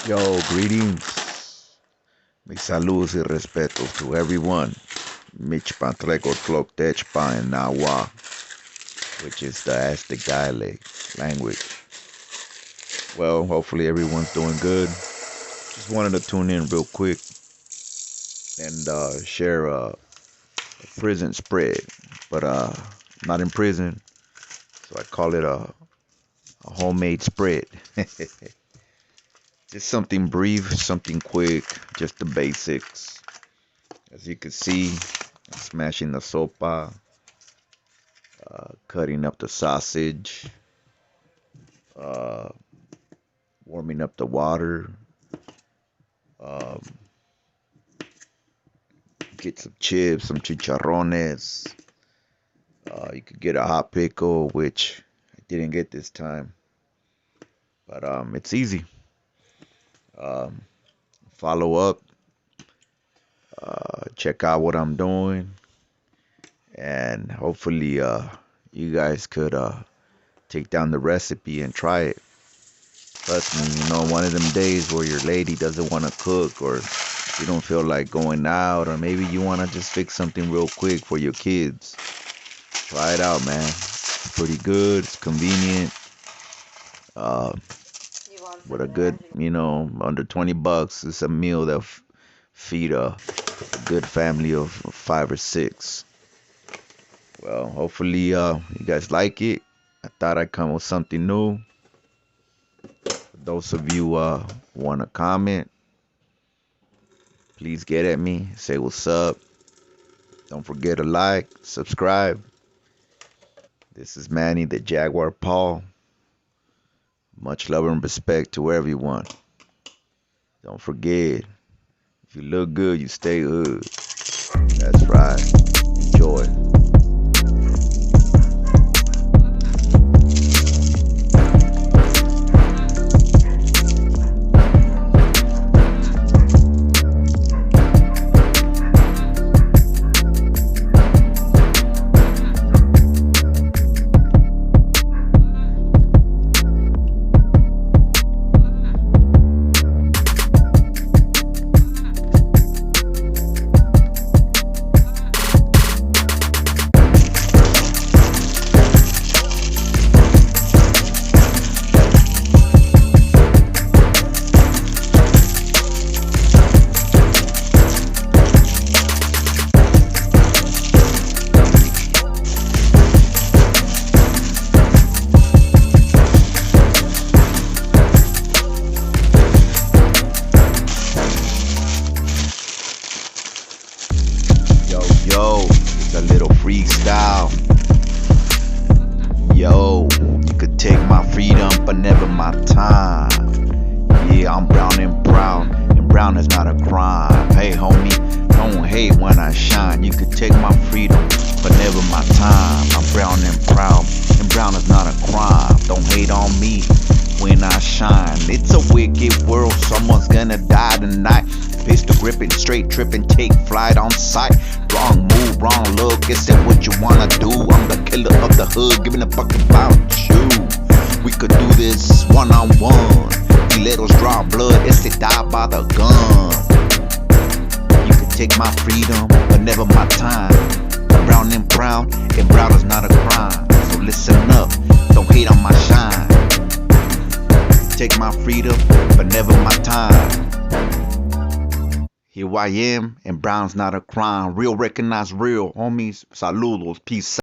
Yo, greetings. Mis saludos y respetos to everyone. Mich Patrego Tloctech Pa in Nawa, which is the Aztec dialect language. Well, hopefully everyone's doing good. Just wanted to tune in real quick and share a prison spread, but not in prison, so I call it a homemade spread. Just something brief, something quick, just the basics. As you can see, I'm smashing the sopa, cutting up the sausage, uh, warming up the water, um, get some chips, some chicharones. You could get a hot pickle, which I didn't get this time, but it's easy. Um, Follow up, check out what I'm doing, and hopefully you guys could take down the recipe and try it. Trust me, one of them days where your lady doesn't want to cook, or you don't feel like going out, or maybe you want to just fix something real quick for your kids. Try it out, man. It's pretty good. It's convenient. Uh, with a good, under $20, it's a meal that feed a good family of 5 or 6. Well, hopefully you guys like it. I thought I'd come with something new. For those of you want to comment, please get at me. Say what's up. Don't forget to like, subscribe. This is Manny the Jaguar Paw. Much love and respect to everyone. Don't forget, if you look good, you stay hood. That's right. Enjoy. Yo, it's a little freestyle. Yo, you could take my freedom, but never my time. Yeah, I'm and brown is not a crime. Hey, homie, don't hate when I shine. You could take my freedom, but never my time. I'm and brown is not a crime. Don't hate on me when I shine. It's a wicked world, someone's gonna die tonight. Pistol gripping, straight tripping, take flight on sight. Wrong move, wrong look, is that what you wanna do? I'm the killer of the hood, giving a fuck about you. We could do this one-on-one. Stilettos draw blood, it's to die by the gun. You could take my freedom, but never my time. And brown is not a crime. So listen up, don't hate on my shine. Take my freedom, but never my time. Here I am, and brown's not a crime. Real recognize real, homies. Saludos, peace.